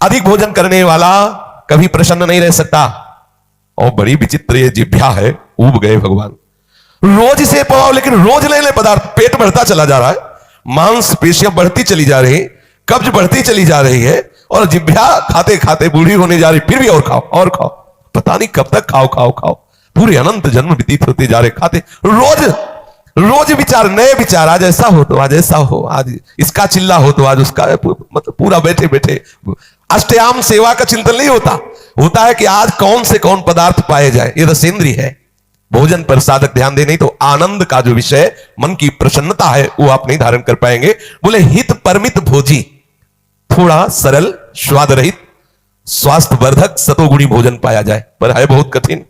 अधिक भोजन करने वाला कभी प्रसन्न नहीं रह सकता। और बड़ी विचित्र ये जिह्वा है, ऊब गए भगवान। रोज इसे पवाओ, लेकिन रोज नए नए पदार्थ, पेट बढ़ता चला जा रहा है, मांसपेशियां बढ़ती चली जा रही, कब्ज बढ़ती चली जा रही है, और जिह्वा खाते खाते बूढ़ी होने जा रही, फिर भी और खाओ और खाओ, पता नहीं कब तक खाओ खाओ खाओ, पूरे अनंत जन्म व्यतीत होते जा रहे, खाते रोज रोज विचार, नए विचार, आज ऐसा हो तो आज ऐसा हो, आज इसका चिल्ला हो तो आज उसका, मतलब पूरा बैठे बैठे अष्टयाम सेवा का चिंतन नहीं होता। होता है कि आज कौन से कौन पदार्थ पाए जाए, ये रसेंद्रिय है। भोजन पर साधक ध्यान दे, नहीं तो आनंद का जो विषय, मन की प्रसन्नता है, वो आप नहीं धारण कर पाएंगे। बोले हित परमित भोजी, थोड़ा सरल, स्वाद रहित, स्वास्थ्य वर्धक सतोगुणी भोजन पाया जाए, पर है बहुत कठिन।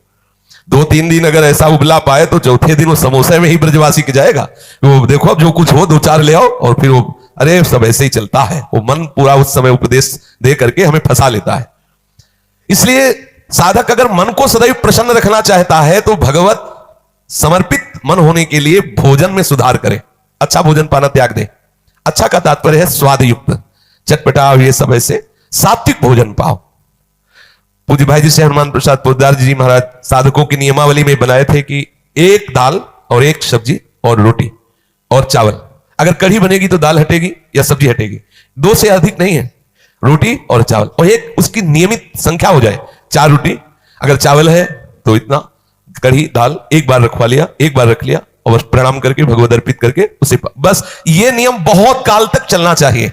2-3 दिन अगर ऐसा उबला पाए तो चौथे दिन वो समोसे में ही ब्रजवासी के जाएगा। वो देखो अब जो कुछ हो 2-4 ले आओ, और फिर वो अरे सब ऐसे ही चलता है। वो मन पूरा उस समय उपदेश दे करके हमें फंसा लेता है। इसलिए साधक अगर मन को सदैव प्रसन्न रखना चाहता है तो भगवत समर्पित मन होने के लिए भोजन में सुधार करे, अच्छा भोजन पाना त्याग दे। अच्छा का तात्पर्य है स्वादयुक्त, चटपटा, ये सब ऐसे सात्विक भोजन पाओ। पूज्य भाई जी से हनुमान प्रसाद पोद्दार जी महाराज साधकों की नियमावली में बनाए थे कि एक दाल और एक सब्जी और रोटी और चावल, अगर कढ़ी बनेगी तो दाल हटेगी या सब्जी हटेगी, 2 से अधिक नहीं है, रोटी और चावल, और एक उसकी नियमित संख्या हो जाए, 4 रोटी, अगर चावल है तो इतना, कढ़ी दाल एक बार रखवा लिया, एक बार रख लिया, और बस प्रणाम करके भगवत अर्पित करके उसे, बस ये नियम बहुत काल तक चलना चाहिए।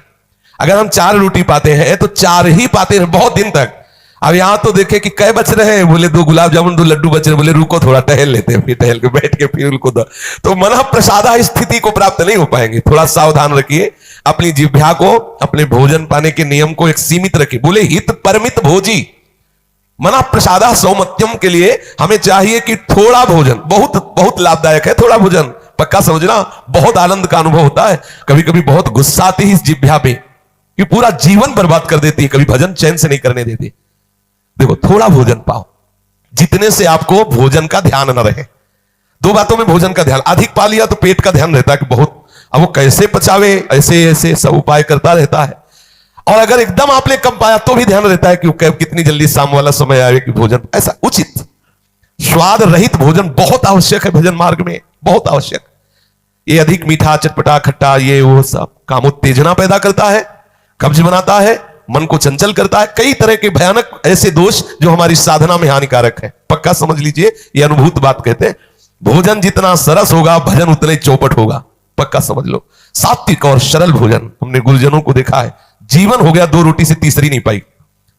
अगर हम 4 रोटी पाते हैं तो 4 ही पाते हैं बहुत दिन तक। अब यहां तो देखे कि कै बच रहे हैं, बोले 2 गुलाब जामुन 2 लड्डू बच रहे, बोले रुको थोड़ा टहल लेते हैं, फिर टहल के बैठ के फिर उनको दो, तो मन प्रसादा स्थिति को प्राप्त नहीं हो पाएंगे। थोड़ा सावधान रखिए, अपनी जिह्वा को, अपने भोजन पाने के नियम को एक सीमित रखिए। बोले हित परमित भोजी, मना प्रसादा सौमत्यम के लिए हमें चाहिए कि थोड़ा भोजन बहुत बहुत लाभदायक है। थोड़ा भोजन पक्का समझना, बहुत आनंद का अनुभव होता है। कभी कभी बहुत गुस्सा आती है इस जिह्वा पे कि पूरा जीवन बर्बाद कर देती है, कभी भजन चैन से नहीं करने देती। देखो थोड़ा भोजन पाओ, जितने से आपको भोजन का ध्यान न रहे। 2 बातों में भोजन का ध्यान, अधिक पा लिया तो पेट का ध्यान रहता है कि बहुत, अब वो कैसे पचावे, ऐसे ऐसे सब उपाय करता रहता है। और अगर एकदम आपने कम पाया तो भी ध्यान रहता है कि कितनी जल्दी शाम वाला समय आए कि भोजन ऐसा उचित स्वाद रहित भोजन बहुत आवश्यक है भजन मार्ग में, बहुत आवश्यक। ये अधिक मीठा, चटपटा, खट्टा, ये वो सब कामोत्तेजना पैदा करता है, कब्ज बनाता है, मन को चंचल करता है, कई तरह के भयानक ऐसे दोष जो हमारी साधना में हानिकारक है। पक्का समझ लीजिए, ये अनुभूत बात कहते हैं। भोजन जितना सरस होगा भजन उतना ही चौपट होगा, पक्का समझ लो। सात्विक और सरल भोजन, हमने गुरुजनों को देखा है, जीवन हो गया 2 रोटी से तीसरी नहीं पाई।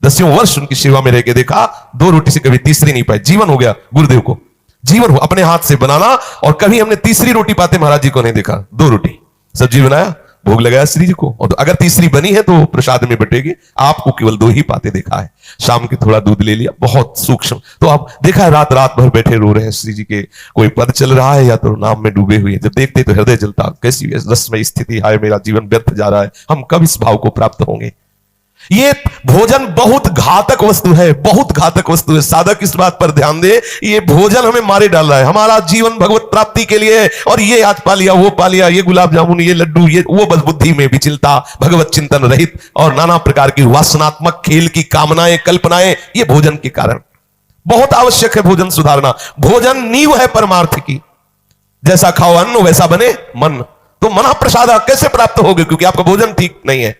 10 वर्ष उनकी सेवा में रह के देखा, 2 रोटी से कभी तीसरी नहीं पाई, जीवन हो गया गुरुदेव को, जीवन हो अपने हाथ से बनाना। और कभी हमने तीसरी रोटी पाते महाराज जी को नहीं देखा। 2 रोटी सब्जी बनाया, भोग लगाया श्री जी को, और तो अगर तीसरी बनी है तो प्रसाद में बटेगी। आपको केवल 2 ही पाते देखा है। शाम के थोड़ा दूध ले लिया, बहुत सूक्ष्म। तो आप देखा है रात रात भर बैठे रो रहे हैं श्री जी के, कोई पद चल रहा है या तो नाम में डूबे हुए, जब देखते तो हृदय जलता, कैसी रसमय स्थिति है, मेरा जीवन व्यर्थ जा रहा है, हम कब इस भाव को प्राप्त होंगे। ये भोजन बहुत घातक वस्तु है, बहुत घातक वस्तु है। साधक इस बात पर ध्यान दे, ये भोजन हमें मारे डाल रहा है। हमारा जीवन भगवत प्राप्ति के लिए है, और ये आज पा लिया, वो पा लिया, ये गुलाब जामुन, ये लड्डू, ये वो, बस बुद्धि में विचलता, भगवत चिंतन रहित और नाना प्रकार की वासनात्मक खेल की कामनाएं, कल्पनाएं, ये भोजन के कारण। बहुत आवश्यक है भोजन सुधारना। भोजन नींव है परमार्थ की। जैसा खाओ अन्न वैसा बने मन। तो मना प्रसाद कैसे प्राप्त होगे, क्योंकि आपका भोजन ठीक नहीं है।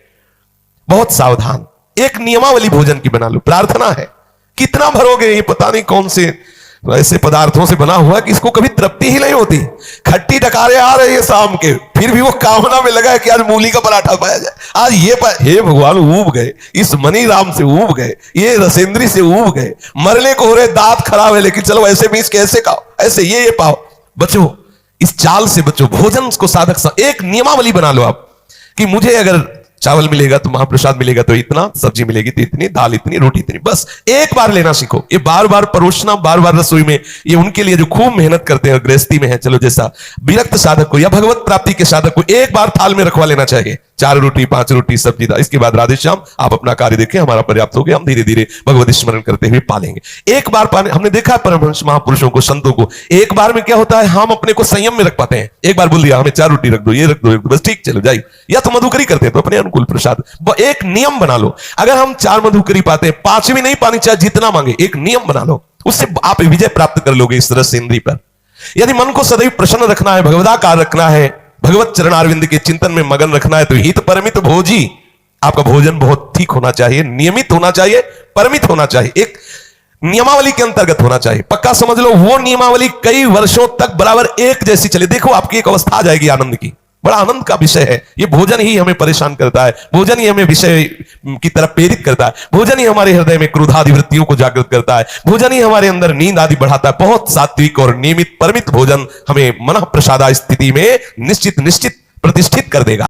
बहुत सावधान, एक नियमावली भोजन की बना लो। प्रार्थना है, कितना भरोगे, ये पता नहीं कौन से ऐसे पदार्थों से बना हुआ कि इसको कभी तृप्ति ही नहीं होती। खट्टी टकारे आ रही है शाम के, फिर भी वो कामना में लगा है कि आज मूली का पराठा पाया जाए, आज ये हे भगवान ऊब गए, इस मनी राम से ऊब गए, ये रसेंद्री से ऊब गए, मरने को हो रहे, दांत खराब है, लेकिन चलो ऐसे बीच के ऐसे खाओ, ऐसे ये पाओ। बचो, इस चाल से बचो। भोजन को साधक एक नियमावली बना लो आप कि मुझे अगर चावल मिलेगा तो महाप्रसाद मिलेगा तो इतना, सब्जी मिलेगी तो इतनी, दाल इतनी, रोटी इतनी, बस एक बार लेना सीखो। ये बार बार परोसना, बार बार रसोई में, ये उनके लिए जो खूब मेहनत करते हैं, गृहस्थी में है, चलो जैसा विरक्त साधक को या भगवत प्राप्ति के साधक को एक बार थाल में रखवा लेना चाहिए। 4 रोटी 5 रोटी सब्जी था, इसके बाद राधे श्याम आप अपना कार्य देखें, हमारा पर्याप्त हो गया, हम धीरे धीरे भगवत स्मरण करते हुए पालेंगे। एक बार पाने, हमने देखा है परमहंस महापुरुषों को, संतों को, एक बार में क्या होता है, हम अपने को संयम में रख पाते हैं। एक बार बोल दिया हमें 4 रोटी रख दो, ये रख दो, बस ठीक चलो जाइए, या तो मधुकरी करते हैं तो अपने अनुकूल प्रसाद। एक नियम बना लो, अगर हम 4 मधुकरी पाते हैं, 5वीं नहीं पानी, चाहे जितना मांगे, एक नियम बना लो, उससे आप विजय प्राप्त कर लोगे इस रस इंद्रिय पर। यदि मन को सदैव प्रसन्न रखना है, भगवदाकार रखना है, भगवत चरणारविंद के चिंतन में मगन रखना है, तो हित परमित भोजी, आपका भोजन बहुत ठीक होना चाहिए, नियमित होना चाहिए, परमित होना चाहिए, एक नियमावली के अंतर्गत होना चाहिए। पक्का समझ लो, वो नियमावली कई वर्षों तक बराबर एक जैसी चले, देखो आपकी एक अवस्था आ जाएगी आनंद की। बड़ा आनंद का विषय है ये, भोजन ही हमें परेशान करता है, भोजन ही हमें विषय की तरफ प्रेरित करता है, भोजन ही हमारे हृदय में क्रोधादि वृत्तियों को जागृत करता है, भोजन ही हमारे अंदर नींद आदि बढ़ाता है। बहुत सात्विक और नियमित परमित भोजन हमें मन प्रसादा स्थिति में निश्चित प्रतिष्ठित कर देगा।